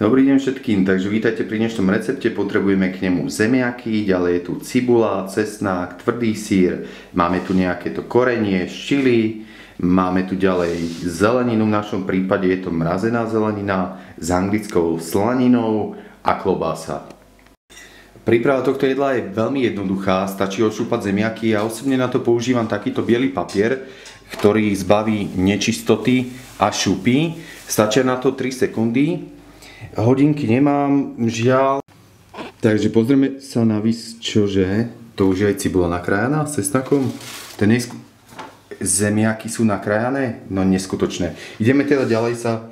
Dobrý deň všetkým, takže vítajte pri dnešnom recepte. Potrebujeme k nemu zemiaky, ďalej je tu cibula, cesnák, tvrdý sír, máme tu nejaké to korenie z čili, máme tu ďalej zeleninu, v našom prípade je to mrazená zelenina s anglickou slaninou a klobása. Príprava tohto jedla je veľmi jednoduchá, stačí odšúpať zemiaky. Ja osobne na to používam takýto biely papier, ktorý zbaví nečistoty a šupy. Stačia na to 3 sekundy. Hodinky nemám, žiaľ. Takže pozrieme sa na čože. To už je aj cibula nakrájaná s cesnakom. Zemiaky sú nakrájané? No neskutočné. Ideme teda ďalej sa